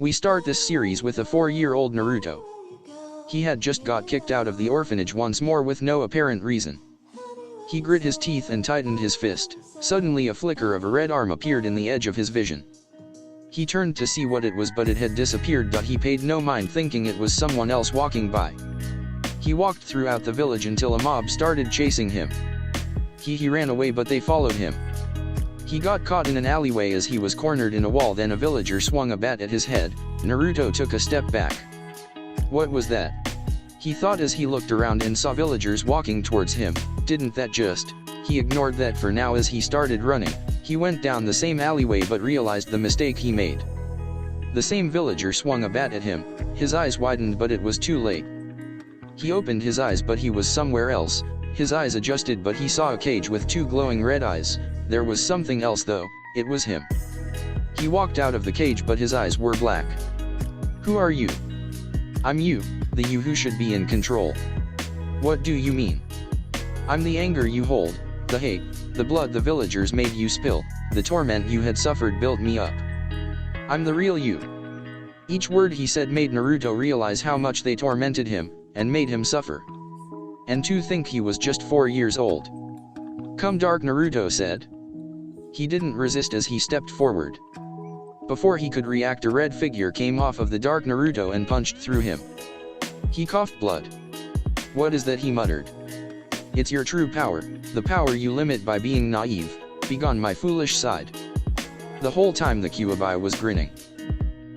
We start this series with a 4-year-old Naruto. He had just got kicked out of the orphanage once more with no apparent reason. He grit his teeth and tightened his fist. Suddenly a flicker of a red arm appeared in the edge of his vision. He turned to see what it was, but it had disappeared. He paid no mind, thinking it was someone else walking by. He walked throughout the village until a mob started chasing him. He ran away, but they followed him. He got caught in an alleyway as he was cornered in a wall. Then a villager swung a bat at his head. Naruto took a step back. What was that? He thought as he looked around and saw villagers walking towards him. Didn't that just? He ignored that for now as he started running. He went down the same alleyway but realized the mistake he made. The same villager swung a bat at him. His eyes widened, but it was too late. He opened his eyes, but he was somewhere else. His eyes adjusted, but he saw a cage with 2 glowing red eyes. There was something else though. It was him. He walked out of the cage, but his eyes were black. Who are you? I'm you, the you who should be in control. What do you mean? I'm the anger you hold, the hate, the blood the villagers made you spill, the torment you had suffered built me up. I'm the real you. Each word he said made Naruto realize how much they tormented him, and made him suffer. And to think he was just 4 years old. Come dark, Naruto said. He didn't resist as he stepped forward. Before he could react, a red figure came off of the dark Naruto and punched through him. He coughed blood. What is that? He muttered. It's your true power, the power you limit by being naive. Begone my foolish side. The whole time the Kyuubi was grinning.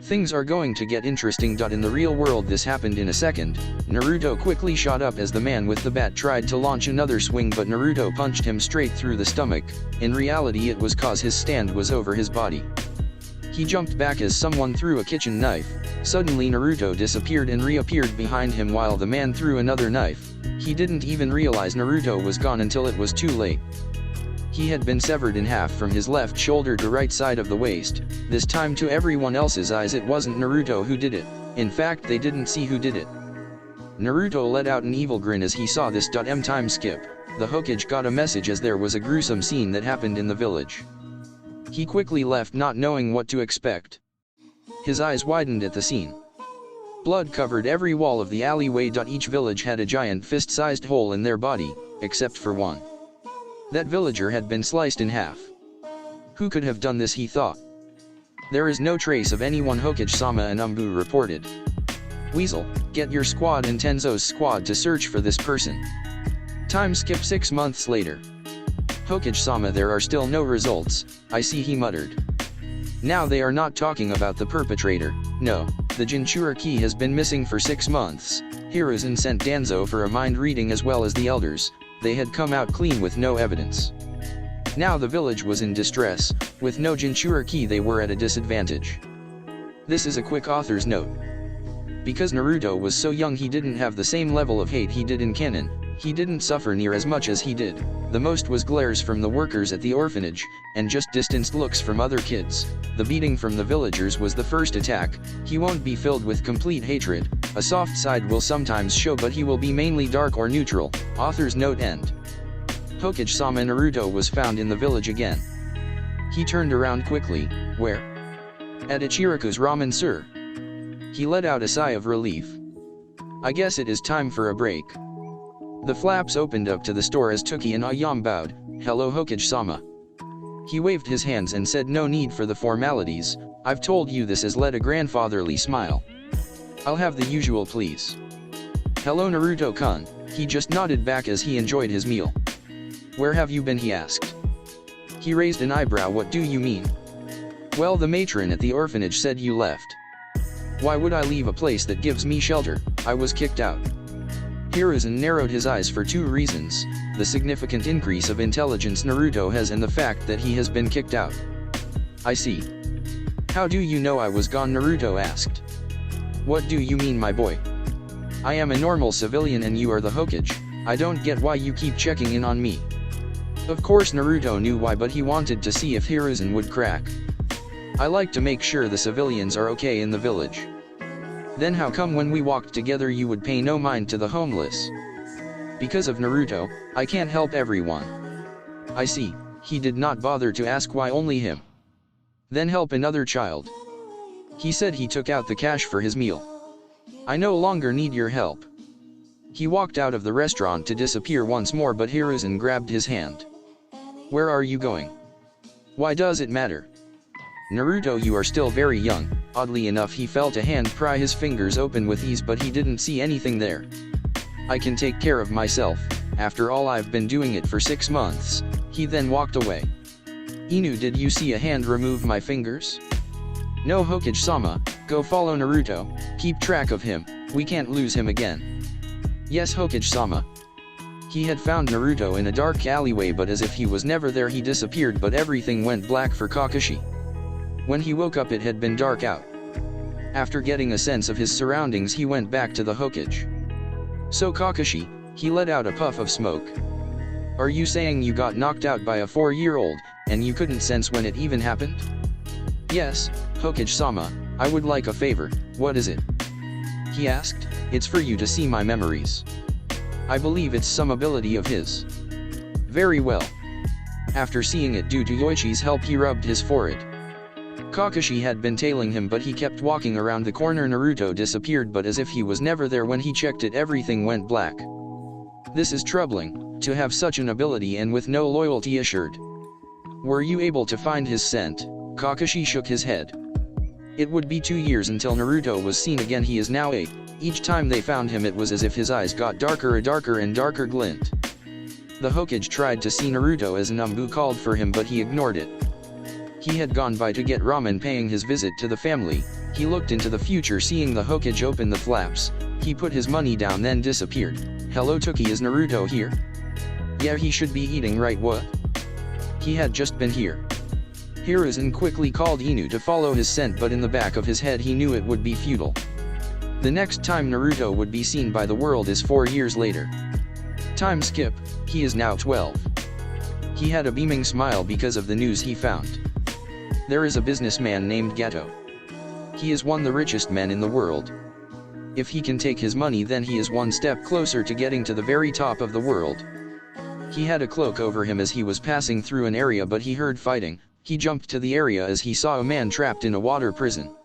Things are going to get interesting. In the real world this happened in a second. Naruto quickly shot up as the man with the bat tried to launch another swing, but Naruto punched him straight through the stomach. In reality it was cause his stand was over his body. He jumped back as someone threw a kitchen knife. Suddenly Naruto disappeared and reappeared behind him while the man threw another knife. He didn't even realize Naruto was gone until it was too late. He had been severed in half from his left shoulder to right side of the waist. This time to everyone else's eyes it wasn't Naruto who did it. In fact, they didn't see who did it. Naruto let out an evil grin as he saw this. Time skip. The Hokage got a message as there was a gruesome scene that happened in the village. He quickly left, not knowing what to expect. His eyes widened at the scene. Blood covered every wall of the alleyway. Each village had a giant fist-sized hole in their body, except for one. That villager had been sliced in half. Who could have done this, he thought. There is no trace of anyone, Hokage-sama and Umbu reported. Weasel, get your squad and Tenzo's squad to search for this person. Time skip 6 months later. Hokage-sama, there are still no results, I see, he muttered. Now they are not talking about the perpetrator, no, the Jinchuriki has been missing for 6 months. Hiruzen sent Danzo for a mind reading as well as the elders. They had come out clean with no evidence. Now the village was in distress. With no Jinchuriki they were at a disadvantage. This is a quick author's note. Because Naruto was so young he didn't have the same level of hate he did in canon. He didn't suffer near as much as he did. The most was glares from the workers at the orphanage, and just distanced looks from other kids. The beating from the villagers was the first attack. He won't be filled with complete hatred. A soft side will sometimes show, but he will be mainly dark or neutral. Author's note end. Hokage-sama, Naruto was found in the village again. He turned around quickly. Where? At Ichiraku's ramen, sir. He let out a sigh of relief. I guess it is time for a break. The flaps opened up to the store as Tuki and Ayam bowed. Hello, Hokage-sama. He waved his hands and said, no need for the formalities, I've told you this, as led a grandfatherly smile. I'll have the usual, please. Hello, Naruto-kun. He just nodded back as he enjoyed his meal. Where have you been, he asked. He raised an eyebrow. What do you mean? Well, the matron at the orphanage said you left. Why would I leave a place that gives me shelter? I was kicked out. Hiruzen narrowed his eyes for 2 reasons, the significant increase of intelligence Naruto has and the fact that he has been kicked out. I see. How do you know I was gone? Naruto asked. What do you mean, my boy? I am a normal civilian and you are the Hokage. I don't get why you keep checking in on me. Of course Naruto knew why, but he wanted to see if Hiruzen would crack. I like to make sure the civilians are okay in the village. Then how come when we walked together you would pay no mind to the homeless? Because of Naruto, I can't help everyone. I see. He did not bother to ask why only him. Then help another child. He said he took out the cash for his meal. I no longer need your help. He walked out of the restaurant to disappear once more, but Hiruzen grabbed his hand. Where are you going? Why does it matter? Naruto, you are still very young. Oddly enough, he felt a hand pry his fingers open with ease, but he didn't see anything there. I can take care of myself. After all, I've been doing it for 6 months. He then walked away. Inu, did you see a hand remove my fingers? No, Hokage-sama, go follow Naruto, keep track of him, we can't lose him again. Yes, Hokage-sama. He had found Naruto in a dark alleyway, but as if he was never there, he disappeared, but everything went black for Kakashi. When he woke up, it had been dark out. After getting a sense of his surroundings, he went back to the Hokage. So Kakashi, he let out a puff of smoke. Are you saying you got knocked out by a 4-year-old, and you couldn't sense when it even happened? Yes, Hokage-sama, I would like a favor. What is it? He asked. It's for you to see my memories. I believe it's some ability of his. Very well. After seeing it, due to Yoichi's help, he rubbed his forehead. Kakashi had been tailing him, but he kept walking around the corner. Naruto disappeared, but as if he was never there. When he checked it, everything went black. This is troubling, to have such an ability and with no loyalty assured. Were you able to find his scent? Kakashi shook his head. It would be 2 years until Naruto was seen again. He is now 8. Each time they found him, it was as if his eyes got darker, a darker and darker glint. The Hokage tried to see Naruto as Nambu called for him, but he ignored it. He had gone by to get ramen, paying his visit to the family. He looked into the future, seeing the Hokage open the flaps. He put his money down, then disappeared. Hello Toki, is Naruto here? Yeah, he should be eating, right? What? He had just been here. Hiruzen quickly called Inu to follow his scent, but in the back of his head he knew it would be futile. The next time Naruto would be seen by the world is 4 years later. Time skip, he is now 12. He had a beaming smile because of the news he found. There is a businessman named Gato. He is one of the richest men in the world. If he can take his money, then he is one step closer to getting to the very top of the world. He had a cloak over him as he was passing through an area, but he heard fighting. He jumped to the area as he saw a man trapped in a water prison.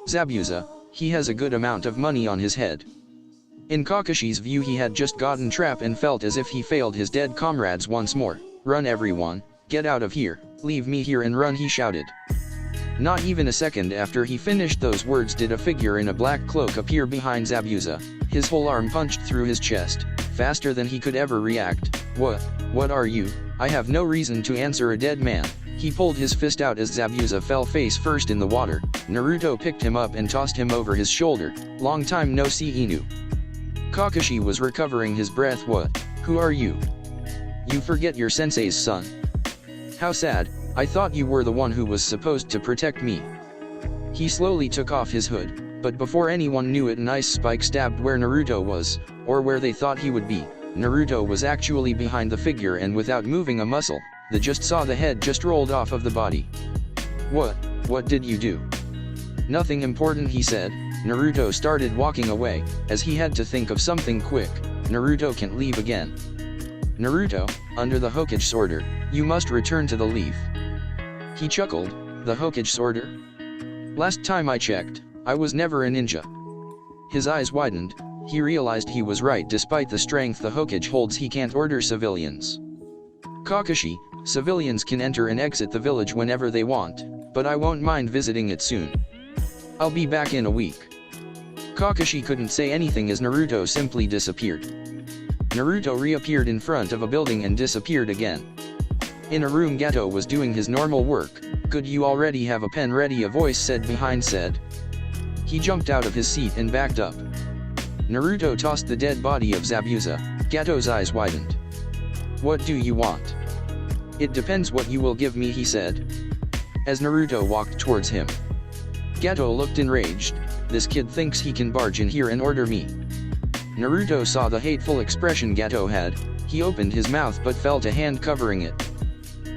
Zabuza, he has a good amount of money on his head. In Kakashi's view, he had just gotten trapped and felt as if he failed his dead comrades once more. Run everyone, get out of here, leave me here and run, he shouted. Not even a second after he finished those words did a figure in a black cloak appear behind Zabuza. His whole arm punched through his chest, faster than he could ever react. What are you? I have no reason to answer a dead man. He pulled his fist out as Zabuza fell face first in the water. Naruto picked him up and tossed him over his shoulder. Long time no see, Inu. Kakashi was recovering his breath. What? Who are you? You forget your sensei's son. How sad, I thought you were the one who was supposed to protect me. He slowly took off his hood, but before anyone knew it, an ice spike stabbed where Naruto was, or where they thought he would be. Naruto was actually behind the figure, and without moving a muscle, they just saw the head just rolled off of the body. What did you do? Nothing important, he said. Naruto started walking away, as he had to think of something quick. Naruto can't leave again. Naruto, under the Hokage's order, you must return to the leaf. He chuckled. The Hokage's order? Last time I checked, I was never a ninja. His eyes widened. He realized he was right. Despite the strength the Hokage holds, he can't order civilians. Kakashi, civilians can enter and exit the village whenever they want, but I won't mind visiting it soon. I'll be back in a week. Kakashi couldn't say anything as Naruto simply disappeared. Naruto reappeared in front of a building and disappeared again. In a room, Gato was doing his normal work. Could you already have a pen ready? A voice said behind said. He jumped out of his seat and backed up. Naruto tossed the dead body of Zabuza. Gato's eyes widened. What do you want? It depends what you will give me, he said, as Naruto walked towards him. Gato looked enraged. This kid thinks he can barge in here and order me. Naruto saw the hateful expression Gato had. He opened his mouth but felt a hand covering it.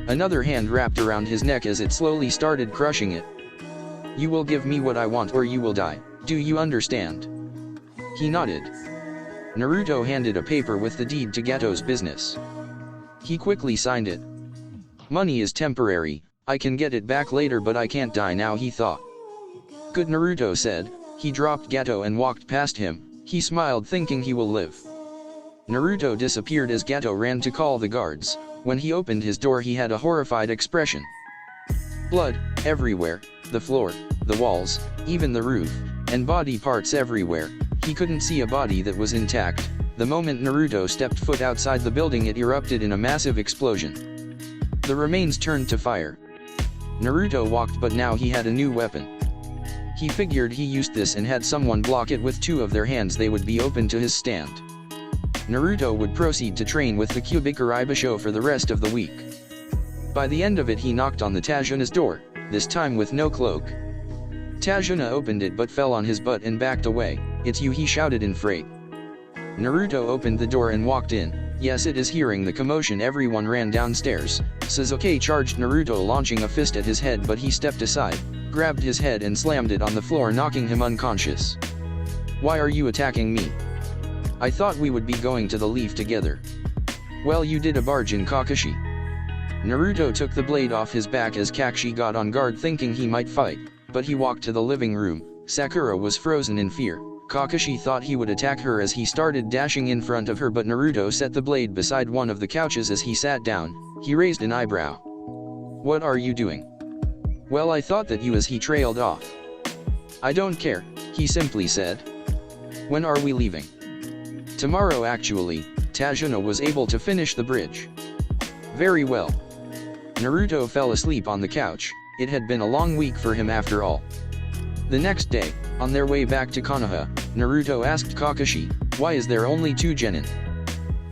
Another hand wrapped around his neck as it slowly started crushing it. You will give me what I want or you will die. Do you understand? He nodded. Naruto handed a paper with the deed to Gato's business. He quickly signed it. Money is temporary, I can get it back later, but I can't die now, he thought. Good, Naruto said. He dropped Gato and walked past him. He smiled, thinking he will live. Naruto disappeared as Gato ran to call the guards. When he opened his door, he had a horrified expression. Blood everywhere, the floor, the walls, even the roof, and body parts everywhere. He couldn't see a body that was intact. The moment Naruto stepped foot outside the building, it erupted in a massive explosion. The remains turned to fire. Naruto walked, but now he had a new weapon. He figured he used this and had someone block it with two of their hands, they would be open to his stand. Naruto would proceed to train with the Kyubikaribasho for the rest of the week. By the end of it, he knocked on the Tajuna's door, this time with no cloak. Tajuna opened it but fell on his butt and backed away. "It's you," he shouted in fright. Naruto opened the door and walked in. Yes, it is. Hearing the commotion, everyone ran downstairs. Sasuke charged Naruto, launching a fist at his head, but he stepped aside, grabbed his head and slammed it on the floor, knocking him unconscious. "Why are you attacking me? I thought we would be going to the leaf together." "Well, you did a bargain, Kakashi." Naruto took the blade off his back as Kakashi got on guard, thinking he might fight, but he walked to the living room. Sakura was frozen in fear. Kakashi thought he would attack her as he started dashing in front of her, but Naruto set the blade beside one of the couches as he sat down. He raised an eyebrow. "What are you doing?" "Well, I thought that you," as he trailed off. "I don't care," he simply said. "When are we leaving?" "Tomorrow, actually." Tajuna was able to finish the bridge. "Very well." Naruto fell asleep on the couch. It had been a long week for him after all. The next day, on their way back to Konoha, Naruto asked Kakashi, "Why is there only 2 genin?"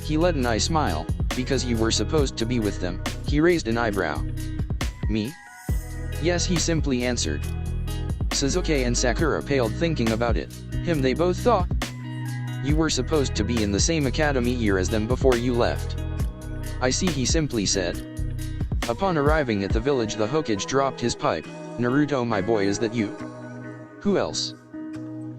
He let an eye smile. "Because you were supposed to be with them." He raised an eyebrow. "Me?" "Yes," he simply answered. Sasuke and Sakura paled, thinking about it. Him, they both thought. "You were supposed to be in the same academy year as them before you left." "I see," he simply said. Upon arriving at the village, the Hokage dropped his pipe. "Naruto, my boy, is that you?" "Who else?"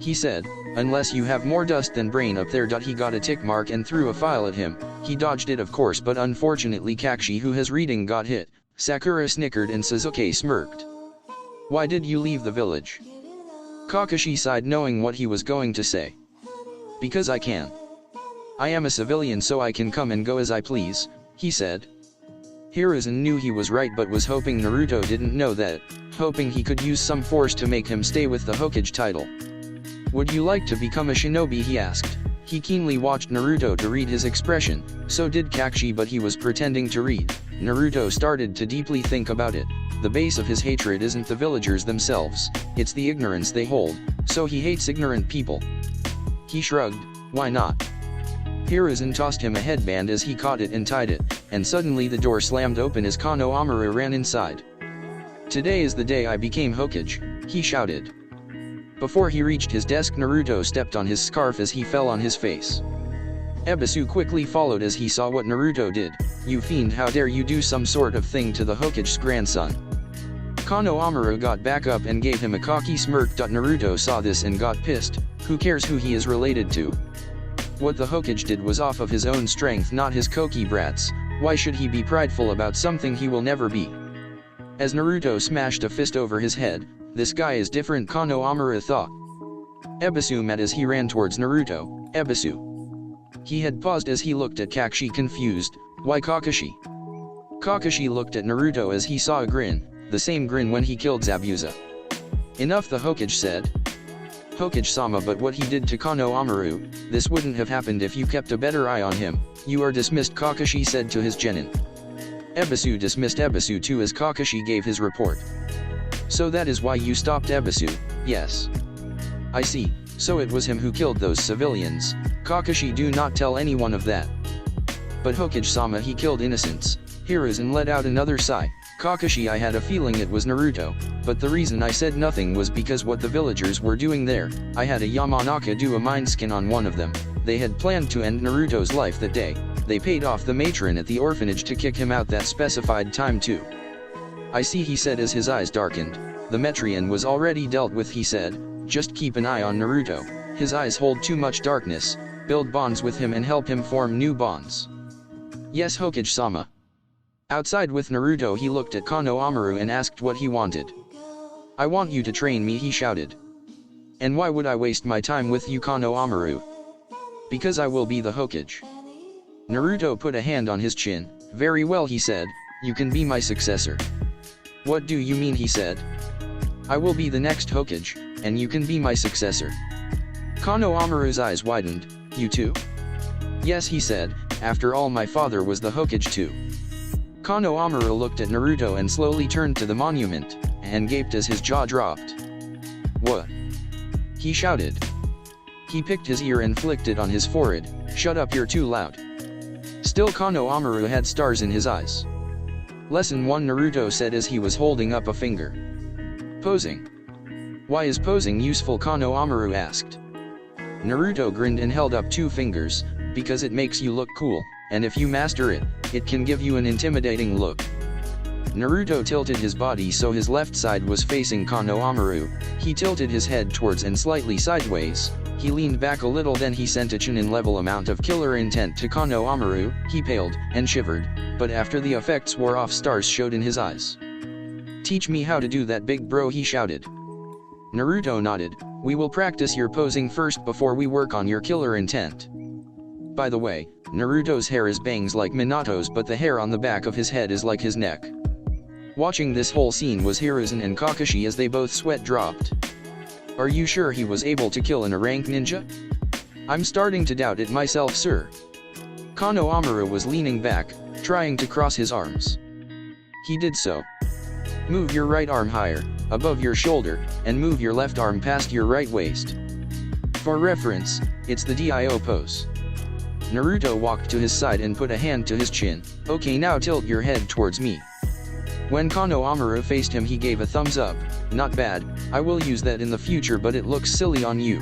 he said. "Unless you have more dust than brain up there." He got a tick mark and threw a file at him. He dodged it, of course, but unfortunately Kakashi, who has reading, got hit. Sakura snickered and Sasuke smirked. "Why did you leave the village?" Kakashi sighed, knowing what he was going to say. "Because I can. I am a civilian, so I can come and go as I please," he said. Hiruzen knew he was right, but was hoping Naruto didn't know that, hoping he could use some force to make him stay with the Hokage title. "Would you like to become a shinobi?" he asked. He keenly watched Naruto to read his expression. So did Kakashi, but he was pretending to read. Naruto started to deeply think about it. The base of his hatred isn't the villagers themselves, it's the ignorance they hold, so he hates ignorant people. He shrugged. Why not? Hiruzen tossed him a headband as he caught it and tied it, and suddenly the door slammed open as Kano Amaru ran inside. "Today is the day I became Hokage," he shouted. Before he reached his desk, Naruto stepped on his scarf as he fell on his face. Ebisu quickly followed as he saw what Naruto did. "You fiend, how dare you do some sort of thing to the Hokage's grandson?" Kano Amaru got back up and gave him a cocky smirk. Naruto saw this and got pissed. Who cares who he is related to? What the Hokage did was off of his own strength, not his Koki brat's. Why should he be prideful about something he will never be? As Naruto smashed a fist over his head, "This guy is different," Kano Amaru thought. Ebisu met as he ran towards Naruto. "Ebisu." He had paused as he looked at Kakashi, confused. "Why Kakashi?" Kakashi looked at Naruto as he saw a grin, the same grin when he killed Zabuza. "Enough," the Hokage said. "Hokage-sama, but what he did to Kano Amaru, this wouldn't have happened if you kept a better eye on him." "You are dismissed," Kakashi said to his genin. Ebisu dismissed Ebisu too as Kakashi gave his report. "So that is why you stopped Ebisu?" "Yes." "I see, so it was him who killed those civilians." "Kakashi, do not tell anyone of that." "But Hokage-sama, he killed innocents." Hiruzen let out another sigh. "Kakashi, I had a feeling it was Naruto, but the reason I said nothing was because what the villagers were doing there. I had a Yamanaka do a mind skin on one of them. They had planned to end Naruto's life that day. They paid off the matron at the orphanage to kick him out that specified time too." "I see," he said as his eyes darkened. "The Metrian was already dealt with," he said. "Just keep an eye on Naruto. His eyes hold too much darkness. Build bonds with him and help him form new bonds." "Yes, Hokage-sama." Outside with Naruto, he looked at Kano Amaru and asked what he wanted. I want you to train me, he shouted. And why would I waste my time with you, Kano Amaru? Because I will be the Hokage. Naruto put a hand on his chin. Very well, he said, you can be my successor. What do you mean, he said. I will be the next Hokage, and you can be my successor. Kano Amaru's eyes widened. You too? Yes, he said, after all my father was the Hokage too. Kano Amaru looked at Naruto and slowly turned to the monument, and gaped as his jaw dropped. What? He shouted. He picked his ear and flicked it on his forehead. Shut up, you're too loud. Still Kano Amaru had stars in his eyes. Lesson 1, Naruto said as he was holding up a finger. Posing. Why is posing useful, Kano Amaru asked. Naruto grinned and held up 2 fingers, because it makes you look cool, and if you master it, it can give you an intimidating look. Naruto tilted his body so his left side was facing Kano Amaru. He tilted his head towards and slightly sideways. He leaned back a little, then he sent a chunin level amount of killer intent to Kano Amaru. He paled and shivered, but after the effects wore off, stars showed in his eyes. Teach me how to do that, big bro, he shouted. Naruto nodded. We will practice your posing first before we work on your killer intent. By the way, Naruto's hair is bangs like Minato's, but the hair on the back of his head is like his neck. Watching this whole scene was Hiruzen and Kakashi as they both sweat dropped. Are you sure he was able to kill a rank ninja? I'm starting to doubt it myself, sir. Kano Amaru was leaning back, trying to cross his arms. He did so. Move your right arm higher, above your shoulder, and move your left arm past your right waist. For reference, it's the DIO pose. Naruto walked to his side and put a hand to his chin. Okay, now tilt your head towards me. When Kano Amaru faced him, he gave a thumbs up. Not bad, I will use that in the future, but it looks silly on you.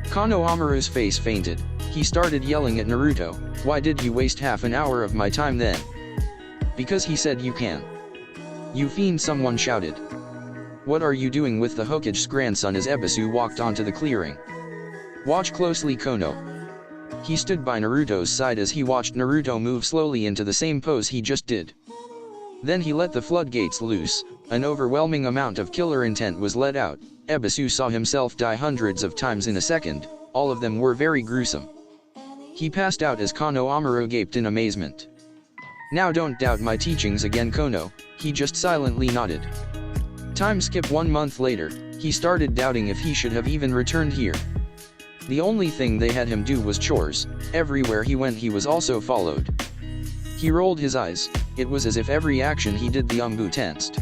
Kano Amaru's face fainted. He started yelling at Naruto. Why did you waste half an hour of my time then? Because he said you can. You fiend, someone shouted. What are you doing with the Hokage's grandson as Ebisu walked onto the clearing? Watch closely, Kono. He stood by Naruto's side as he watched Naruto move slowly into the same pose he just did. Then he let the floodgates loose. An overwhelming amount of killer intent was let out. Ebisu saw himself die hundreds of times in a second. All of them were very gruesome. He passed out as Kano Amaru gaped in amazement. Now don't doubt my teachings again, Kono, he just silently nodded. Time skip 1 month later, he started doubting if he should have even returned here. The only thing they had him do was chores. Everywhere he went he was also followed. He rolled his eyes. It was as if every action he did the Umbu tensed.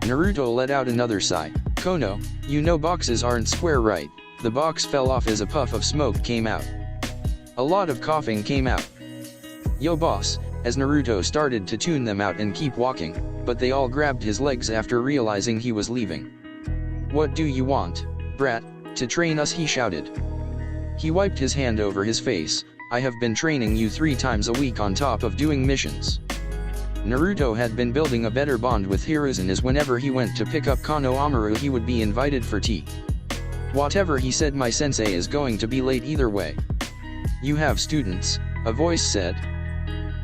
Naruto let out another sigh. Kono, you know boxes aren't square, right? The box fell off as a puff of smoke came out. A lot of coughing came out. Yo boss, as Naruto started to tune them out and keep walking, but they all grabbed his legs after realizing he was leaving. What do you want, brat, to train us, he shouted. He wiped his hand over his face. I have been training you 3 times a week on top of doing missions. Naruto had been building a better bond with Hiruzen, as whenever he went to pick up Kano Amaru he would be invited for tea. Whatever he said, my sensei is going to be late either way. You have students, a voice said.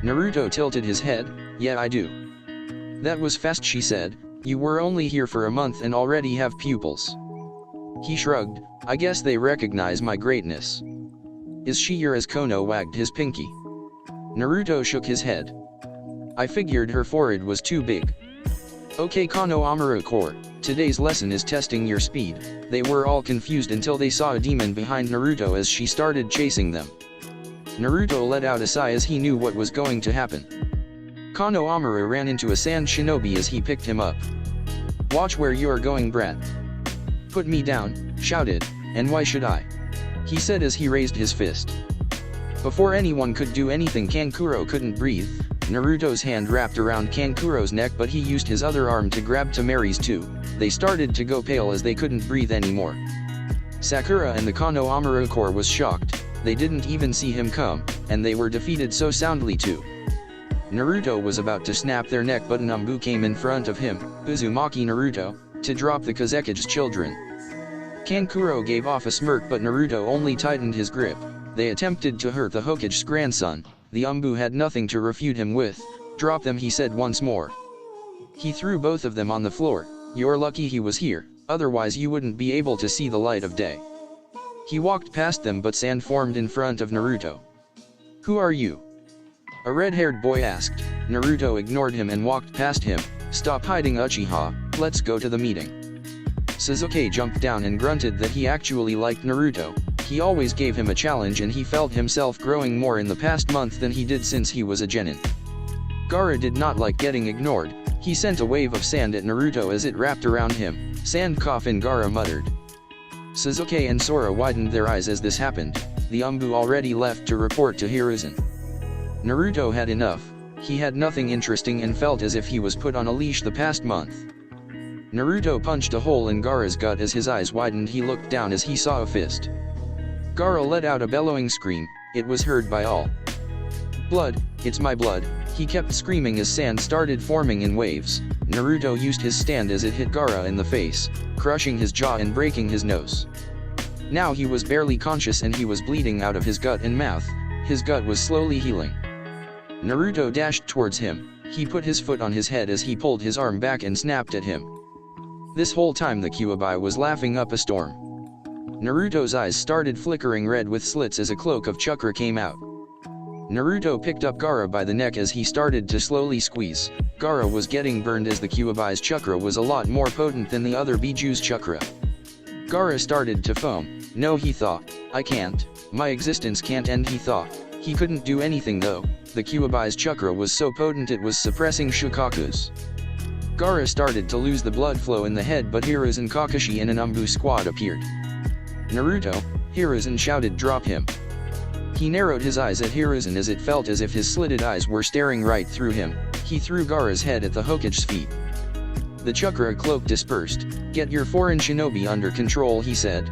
Naruto tilted his head. Yeah, I do. That was fast, she said. You were only here for a month and already have pupils. He shrugged. I guess they recognize my greatness. Is she your, as Kono wagged his pinky? Naruto shook his head. I figured her forehead was too big. Okay, Kano Amaru core, today's lesson is testing your speed. They were all confused until they saw a demon behind Naruto as she started chasing them. Naruto let out a sigh as he knew what was going to happen. Kano Amaru ran into a sand shinobi as he picked him up. Watch where you're going, brat. Put me down, shouted, and why should I? He said as he raised his fist. Before anyone could do anything, Kankuro couldn't breathe. Naruto's hand wrapped around Kankuro's neck, but he used his other arm to grab Tamari's too. They started to go pale as they couldn't breathe anymore. Sakura and the Kano Amaru Corps was shocked. They didn't even see him come, and they were defeated so soundly too. Naruto was about to snap their neck, but Nambu came in front of him, Uzumaki Naruto, to drop the Kazekige's children. Kankuro gave off a smirk, but Naruto only tightened his grip. They attempted to hurt the Hokage's grandson. The Umbu had nothing to refute him with. Drop them, he said once more. He threw both of them on the floor. You're lucky he was here, otherwise you wouldn't be able to see the light of day. He walked past them but sand formed in front of Naruto. Who are you? A red-haired boy asked. Naruto ignored him and walked past him. Stop hiding, Uchiha, let's go to the meeting. Sasuke jumped down and grunted that he actually liked Naruto. He always gave him a challenge and he felt himself growing more in the past month than he did since he was a genin. Gaara did not like getting ignored. He sent a wave of sand at Naruto as it wrapped around him. Sand cough-in, Gaara muttered. Sasuke and Sora widened their eyes as this happened. The Umbu already left to report to Hiruzen. Naruto had enough. He had nothing interesting and felt as if he was put on a leash the past month. Naruto punched a hole in Gaara's gut as his eyes widened. He looked down as he saw a fist. Gaara let out a bellowing scream. It was heard by all. Blood, it's my blood, he kept screaming as sand started forming in waves. Naruto used his stand as it hit Gaara in the face, crushing his jaw and breaking his nose. Now he was barely conscious and he was bleeding out of his gut and mouth. His gut was slowly healing. Naruto dashed towards him. He put his foot on his head as he pulled his arm back and snapped at him. This whole time the Kyuubi was laughing up a storm. Naruto's eyes started flickering red with slits as a cloak of chakra came out. Naruto picked up Gaara by the neck as he started to slowly squeeze. Gaara was getting burned as the Kyuubi's chakra was a lot more potent than the other Bijuu's chakra. Gaara started to foam. No, he thought. I can't. My existence can't end, he thought. He couldn't do anything though. The Kyuubi's chakra was so potent it was suppressing Shukaku's. Gaara started to lose the blood flow in the head, but Hiruzen, Kakashi and an Umbu squad appeared. Naruto, Hiruzen shouted, drop him. He narrowed his eyes at Hiruzen as it felt as if his slitted eyes were staring right through him. He threw Gaara's head at the Hokage's feet. The chakra cloak dispersed. Get your foreign shinobi under control, he said.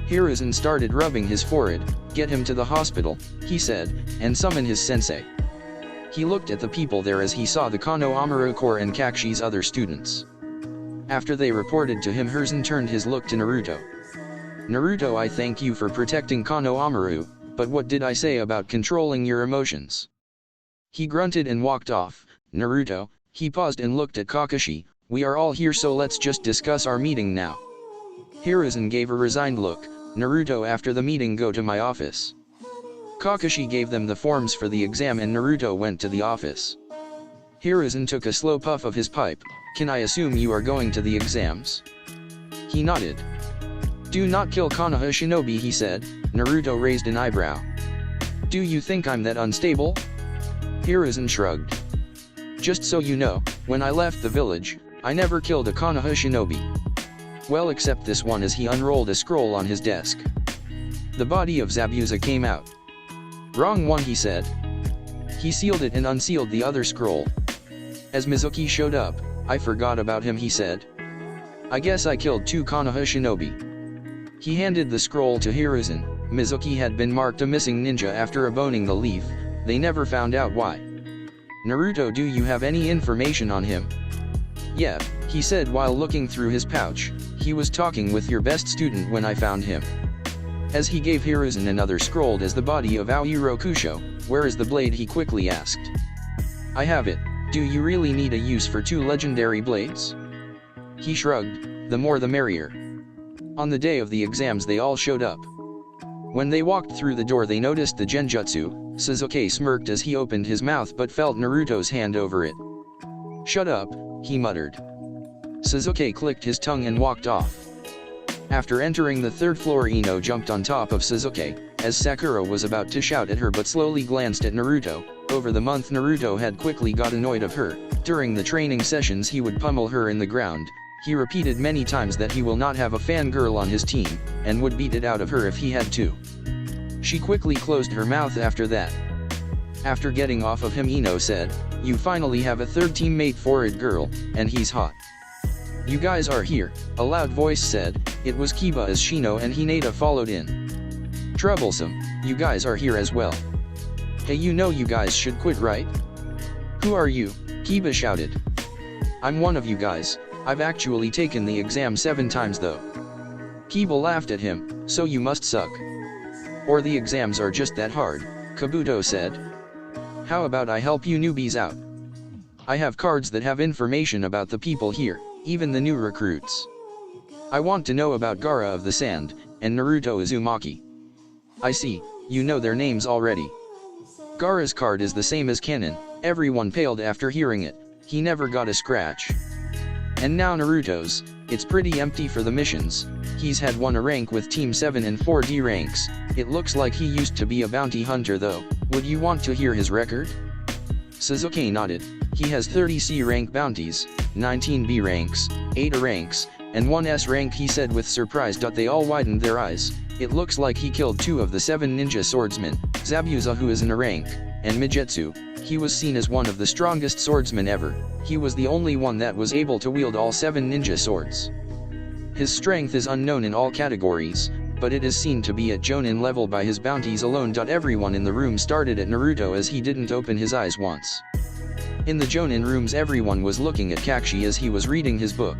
Hiruzen started rubbing his forehead. Get him to the hospital, he said, and summon his sensei. He looked at the people there as he saw the Kano Amaru Corps and Kakushi's other students. After they reported to him, Hiruzen turned his look to Naruto. Naruto, I thank you for protecting Kano Amaru, but what did I say about controlling your emotions? He grunted and walked off. Naruto, he paused and looked at Kakashi. We are all here, so let's just discuss our meeting now. Hiruzen gave a resigned look. Naruto, after the meeting go to my office. Kakashi gave them the forms for the exam and Naruto went to the office. Hiruzen took a slow puff of his pipe. Can I assume you are going to the exams? He nodded. Do not kill Konoha Shinobi, he said. Naruto raised an eyebrow. Do you think I'm that unstable? Hiruzen shrugged. Just so you know, when I left the village, I never killed a Konoha Shinobi. Well, except this one, as he unrolled a scroll on his desk. The body of Zabuza came out. Wrong one, he said. He sealed it and unsealed the other scroll. As Mizuki showed up, I forgot about him, he said. I guess I killed 2 Konoha Shinobi. He handed the scroll to Hiruzen. Mizuki had been marked a missing ninja after aboning the leaf. They never found out why. Naruto, do you have any information on him? Yeah, he said while looking through his pouch. He was talking with your best student when I found him. As he gave Hiruzen another scroll as the body of Aoyuro Kusho. Where is the blade, he quickly asked. I have it. Do you really need a use for 2 legendary blades? He shrugged. The more the merrier. On the day of the exams they all showed up. When they walked through the door they noticed the genjutsu. Sasuke smirked as he opened his mouth but felt Naruto's hand over it. Shut up, he muttered. Sasuke clicked his tongue and walked off. After entering the 3rd floor, Ino jumped on top of Sasuke, as Sakura was about to shout at her but slowly glanced at Naruto. Over the month Naruto had quickly got annoyed of her. During the training sessions he would pummel her in the ground. He repeated many times that he will not have a fangirl on his team, and would beat it out of her if he had to. She quickly closed her mouth after that. After getting off of him, Ino said, You finally have a 3rd teammate for it, girl, and he's hot. You guys are here, a loud voice said. It was Kiba as Shino and Hinata followed in. Troublesome, you guys are here as well. Hey, you know you guys should quit, right? Who are you? Kiba shouted. I'm one of you guys. I've actually taken the exam 7 times though. Kiba laughed at him. So you must suck. Or the exams are just that hard, Kabuto said. How about I help you newbies out? I have cards that have information about the people here. even the new recruits. I want to know about Gaara of the Sand, and Naruto Uzumaki. I see, you know their names already. Gaara's card is the same as Kennen, everyone paled after hearing it, he never got a scratch. And now Naruto's, it's pretty empty for the missions, he's had won a rank with Team 7 and 4 D ranks, it looks like he used to be a bounty hunter though, would you want to hear his record? Sasuke nodded, he has 30 C rank bounties, 19 B ranks, 8 A ranks, and 1 S rank, he said with surprise. They all widened their eyes, it looks like he killed 2 of the 7 ninja swordsmen, Zabuza who is in a rank, and Mijetsu, he was seen as one of the strongest swordsmen ever, he was the only one that was able to wield all 7 ninja swords. His strength is unknown in all categories, but it is seen to be at Jonin level by his bounties alone. Everyone in the room started at Naruto as he didn't open his eyes once. In the Jonin rooms everyone was looking at Kakashi as he was reading his book.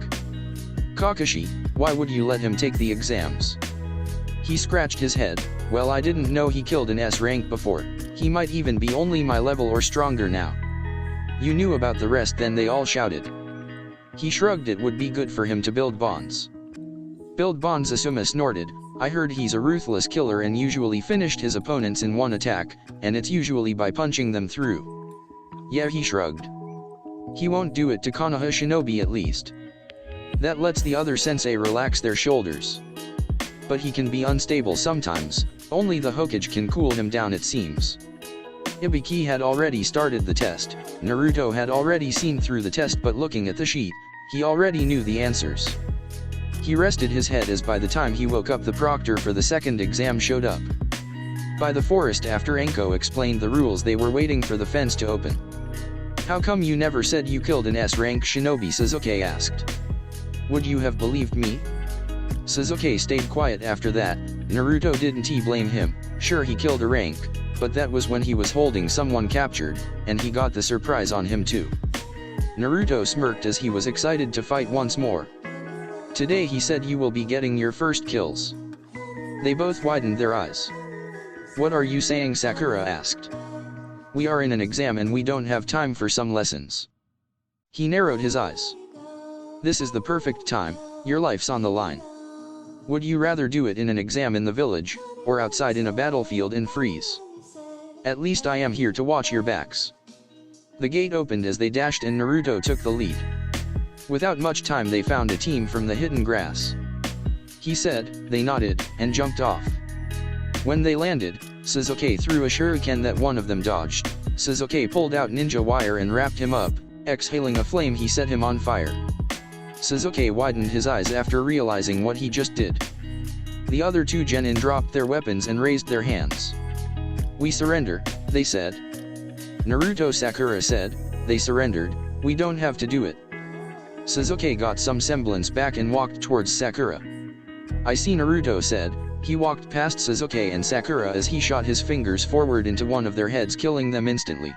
Kakashi, why would you let him take the exams? He scratched his head, well I didn't know he killed an S rank before, he might even be only my level or stronger now. You knew about the rest then, they all shouted. He shrugged, it would be good for him to build bonds. Build bonds, Asuma snorted, I heard he's a ruthless killer and usually finished his opponents in one attack, and it's usually by punching them through. Yeah, he shrugged. He won't do it to Konoha Shinobi at least. That lets the other sensei relax their shoulders. But he can be unstable sometimes, only the Hokage can cool him down it seems. Ibiki had already started the test, Naruto had already seen through the test, but looking at the sheet, he already knew the answers. He rested his head as by the time he woke up the proctor for the second exam showed up. By the forest after Enko explained the rules they were waiting for the fence to open. How come you never said you killed an S-rank shinobi, Sasuke asked. Would you have believed me? Sasuke stayed quiet after that, Naruto didn't blame him, sure he killed a rank, but that was when he was holding someone captured, and he got the surprise on him too. Naruto smirked as he was excited to fight once more. Today he said you will be getting your first kills. They both widened their eyes. What are you saying, Sakura asked. We are in an exam and we don't have time for some lessons. He narrowed his eyes. This is the perfect time, your life's on the line. Would you rather do it in an exam in the village, or outside in a battlefield and freeze? At least I am here to watch your backs. The gate opened as they dashed and Naruto took the lead. Without much time they found a team from the hidden grass. He said, they nodded, and jumped off. When they landed, Sasuke threw a shuriken that one of them dodged. Sasuke pulled out ninja wire and wrapped him up, exhaling a flame he set him on fire. Sasuke widened his eyes after realizing what he just did. The other 2 genin dropped their weapons and raised their hands. We surrender, they said. Naruto Sakura said, they surrendered, we don't have to do it. Sasuke got some semblance back and walked towards Sakura. I see, Naruto said. He walked past Sasuke and Sakura as he shot his fingers forward into one of their heads, killing them instantly.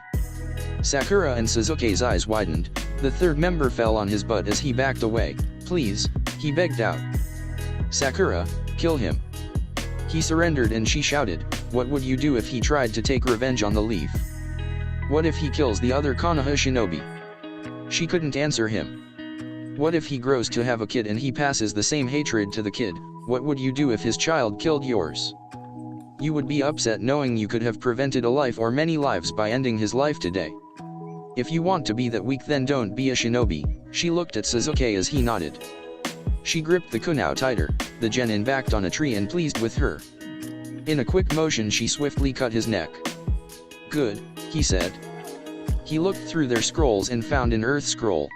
Sakura and Sasuke's eyes widened, the third member fell on his butt as he backed away. Please, he begged out. Sakura, kill him. He surrendered and she shouted, what would you do if he tried to take revenge on the leaf? What if he kills the other Konoha shinobi? She couldn't answer him. What if he grows to have a kid and he passes the same hatred to the kid? What would you do if his child killed yours? You would be upset knowing you could have prevented a life or many lives by ending his life today. If you want to be that weak, then don't be a shinobi. She looked at Sasuke as he nodded. She gripped the kunao tighter, the genin backed on a tree and pleased with her. In a quick motion she swiftly cut his neck. Good, he said. He looked through their scrolls and found an earth scroll.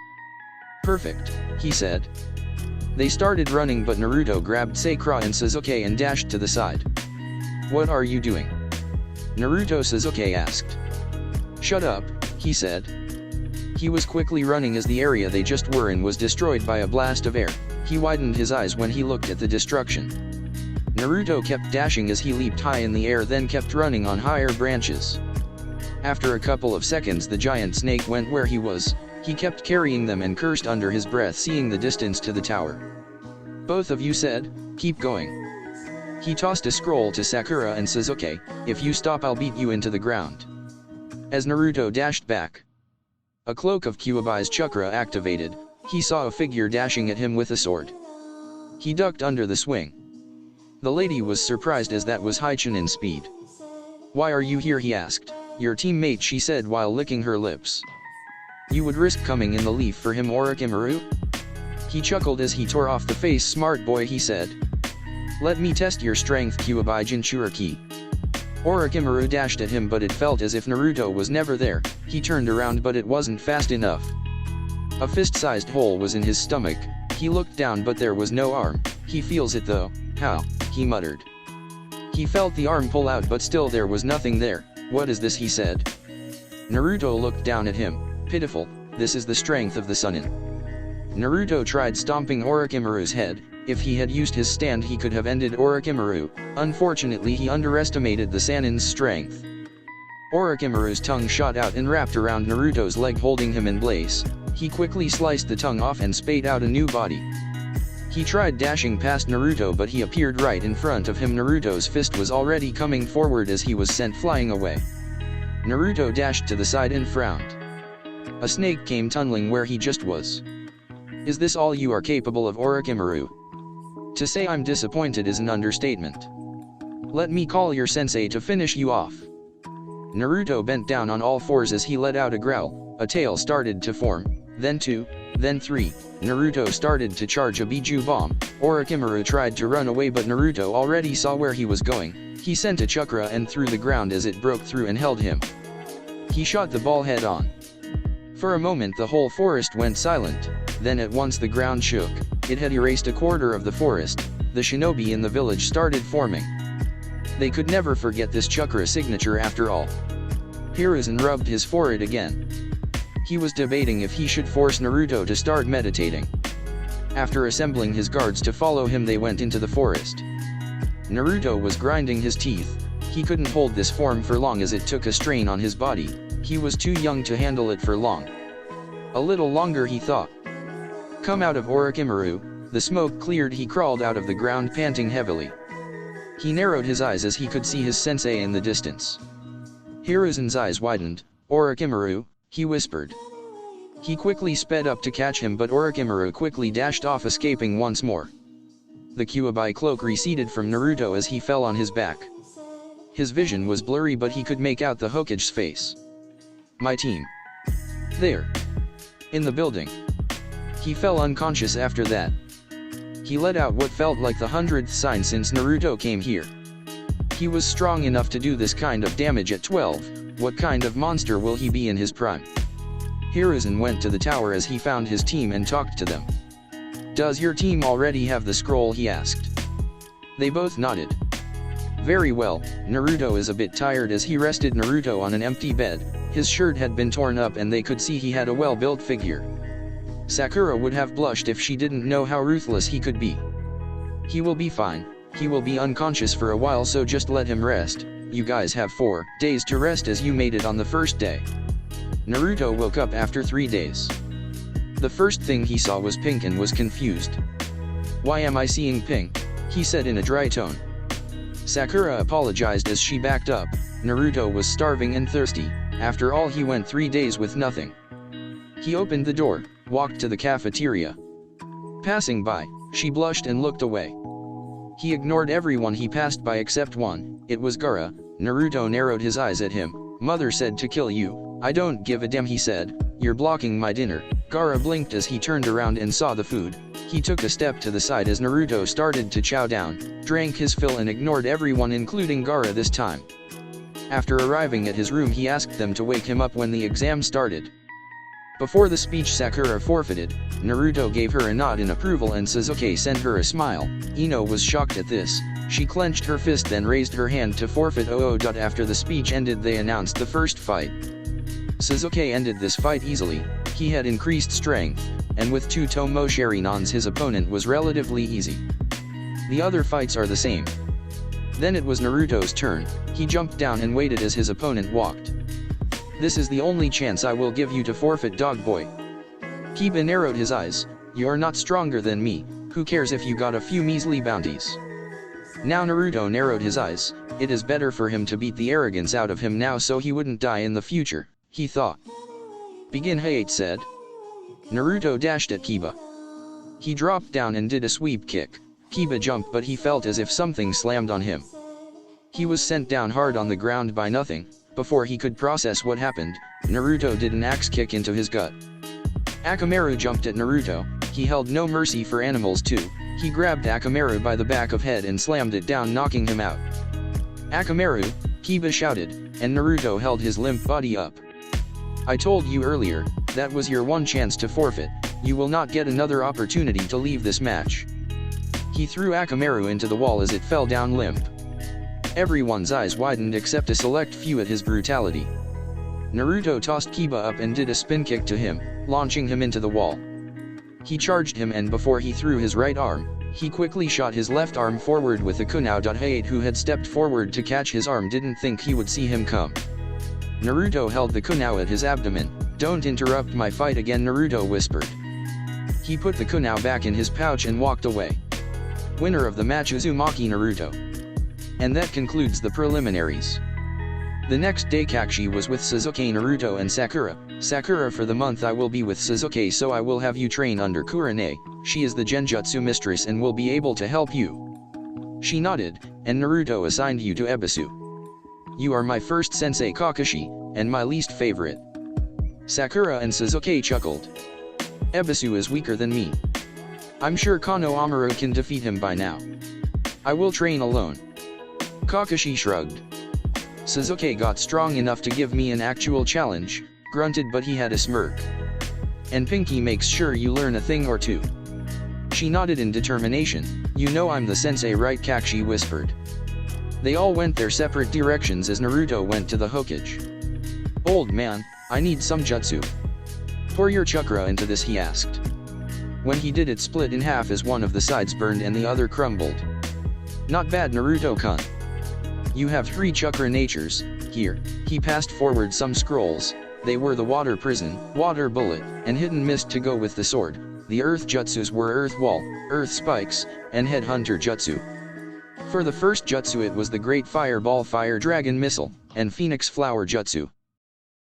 Perfect, he said. They started running, but Naruto grabbed Sakura and Sasuke and dashed to the side. What are you doing? Naruto Sasuke asked. Shut up, he said. He was quickly running as the area they just were in was destroyed by a blast of air. He widened his eyes when he looked at the destruction. Naruto kept dashing as he leaped high in the air, then kept running on higher branches. After a couple of seconds the giant snake went where he was. He kept carrying them and cursed under his breath, seeing the distance to the tower. Both of you said, keep going. He tossed a scroll to Sakura and Sasuke, if you stop I'll beat you into the ground. As Naruto dashed back, a cloak of Kyuubi's chakra activated, He saw a figure dashing at him with a sword. He ducked under the swing. The lady was surprised as that was Haichin in speed. "Why are you here?" he asked. "Your teammate," she said while licking her lips. "You would risk coming in the leaf for him, Orochimaru?" He chuckled as he tore off the face. "Smart boy," he said. "Let me test your strength, Kyuubi Jinchuriki." Orochimaru dashed at him, but it felt as if Naruto was never there. He turned around, but it wasn't fast enough. A fist-sized hole was in his stomach. He looked down, but there was no arm. "He feels it though." "How?" he muttered. He felt the arm pull out, but still there was nothing there. "What is this?" he said. Naruto looked down at him. "Pitiful, this is the strength of the Sannin." Naruto tried stomping Orochimaru's head. If he had used his stand, he could have ended Orochimaru. Unfortunately, he underestimated the Sannin's strength. Orochimaru's tongue shot out and wrapped around Naruto's leg, holding him in place. He quickly sliced the tongue off and spat out a new body. He tried dashing past Naruto, but he appeared right in front of him. Naruto's fist was already coming forward as he was sent flying away. Naruto dashed to the side and frowned. A snake came tunneling where he just was. "Is this all you are capable of, Orochimaru?" To say I'm disappointed is an understatement. "Let me call your sensei to finish you off." Naruto bent down on all fours as he let out a growl. A tail started to form, then two, then three. Naruto started to charge a Biju bomb. Orochimaru tried to run away, but Naruto already saw where he was going. He sent a chakra and threw the ground as it broke through and held him. He shot the ball head on. For a moment the whole forest went silent. Then at once the ground shook. It had erased a quarter of the forest. The shinobi in the village started forming. They could never forget this chakra signature after all. Hiruzen rubbed his forehead again. He was debating if he should force Naruto to start meditating. After assembling his guards to follow him, they went into the forest. Naruto was grinding his teeth. He couldn't hold this form for long as it took a strain on his body. He was too young to handle it for long. A little longer, he thought. "Come out of Orochimaru." The smoke cleared. He crawled out of the ground, panting heavily. He narrowed his eyes as he could see his sensei in the distance. Hiruzen's eyes widened. "Orochimaru," he whispered. He quickly sped up to catch him, but Orochimaru quickly dashed off, escaping once more. The Kyuubi cloak receded from Naruto as he fell on his back. His vision was blurry, but he could make out the Hokage's face. "My team. There. In the building." He fell unconscious after that. He let out what felt like the 100th sign since Naruto came here. He was strong enough to do this kind of damage at 12. What kind of monster will he be in his prime? Hiruzen went to the tower as he found his team and talked to them. "Does your team already have the scroll?" he asked. They both nodded. "Very well." Naruto is a bit tired as he rested Naruto on an empty bed. His shirt had been torn up and they could see he had a well-built figure. Sakura would have blushed if she didn't know how ruthless he could be. "He will be fine. He will be unconscious for a while, so just let him rest. You guys have 4 days to rest as you made it on the first day." Naruto woke up after 3 days. The first thing he saw was pink and was confused. "Why am I seeing pink?" he said in a dry tone. Sakura apologized as she backed up. Naruto was starving and thirsty. After all, he went 3 days with nothing. He opened the door, walked to the cafeteria. Passing by, she blushed and looked away. He ignored everyone he passed by except one. It was Gaara. Naruto narrowed his eyes at him. "Mother said to kill you." "I don't give a damn," he said. "You're blocking my dinner." Gaara blinked as he turned around and saw the food. He took a step to the side as Naruto started to chow down, drank his fill and ignored everyone, including Gaara this time. After arriving at his room, he asked them to wake him up when the exam started. Before the speech, Sakura forfeited. Naruto gave her a nod in approval and Sasuke sent her a smile. Ino was shocked at this. She clenched her fist, then raised her hand to forfeit. After the speech ended, they announced the first fight. Sasuke ended this fight easily. He had increased strength, and with 2 Tomo Sharinans his opponent was relatively easy. The other fights are the same. Then it was Naruto's turn. He jumped down and waited as his opponent walked. "This is the only chance I will give you to forfeit, dog boy." Kiba narrowed his eyes. "You're not stronger than me. Who cares if you got a few measly bounties?" Now Naruto narrowed his eyes. It is better for him to beat the arrogance out of him now so he wouldn't die in the future, he thought. "Begin," Hayate said. Naruto dashed at Kiba. He dropped down and did a sweep kick. Kiba jumped, but he felt as if something slammed on him. He was sent down hard on the ground by nothing. Before he could process what happened, Naruto did an axe kick into his gut. Akamaru jumped at Naruto. He held no mercy for animals too. He grabbed Akamaru by the back of head and slammed it down, knocking him out. "Akamaru!" Kiba shouted, and Naruto held his limp body up. "I told you earlier, that was your one chance to forfeit. You will not get another opportunity to leave this match." He threw Akamaru into the wall as it fell down limp. Everyone's eyes widened except a select few at his brutality. Naruto tossed Kiba up and did a spin kick to him, launching him into the wall. He charged him, and before he threw his right arm, he quickly shot his left arm forward with a kunao. Hayate, who had stepped forward to catch his arm, didn't think he would see him come. Naruto held the kunao at his abdomen. "Don't interrupt my fight again," Naruto whispered. He put the kunao back in his pouch and walked away. Winner of the match, Uzumaki Naruto. And that concludes the preliminaries. The next day Kakashi was with Sasuke, Naruto and Sakura. "Sakura, for the month I will be with Sasuke, so I will have you train under Kurane. She is the Genjutsu mistress and will be able to help you." She nodded, "And Naruto assigned you to Ebisu. You are my first sensei, Kakashi, and my least favorite." Sakura and Sasuke chuckled. "Ebisu is weaker than me. I'm sure Kano Amaru can defeat him by now. I will train alone." Kakashi shrugged. "Sasuke got strong enough to give me an actual challenge," grunted, but he had a smirk. "And Pinky makes sure you learn a thing or two." She nodded in determination. "You know I'm the sensei, right?" Kakashi whispered. They all went their separate directions as Naruto went to the Hokage. "Old man, I need some jutsu. Pour your chakra into this," he asked. When he did, it split in half as one of the sides burned and the other crumbled. "Not bad, Naruto-kun. You have 3 chakra natures. Here." He passed forward some scrolls. They were the water prison, water bullet, and hidden mist to go with the sword. The earth jutsus were earth wall, earth spikes, and headhunter jutsu. For the first jutsu it was the great fireball fire dragon missile, and phoenix flower jutsu.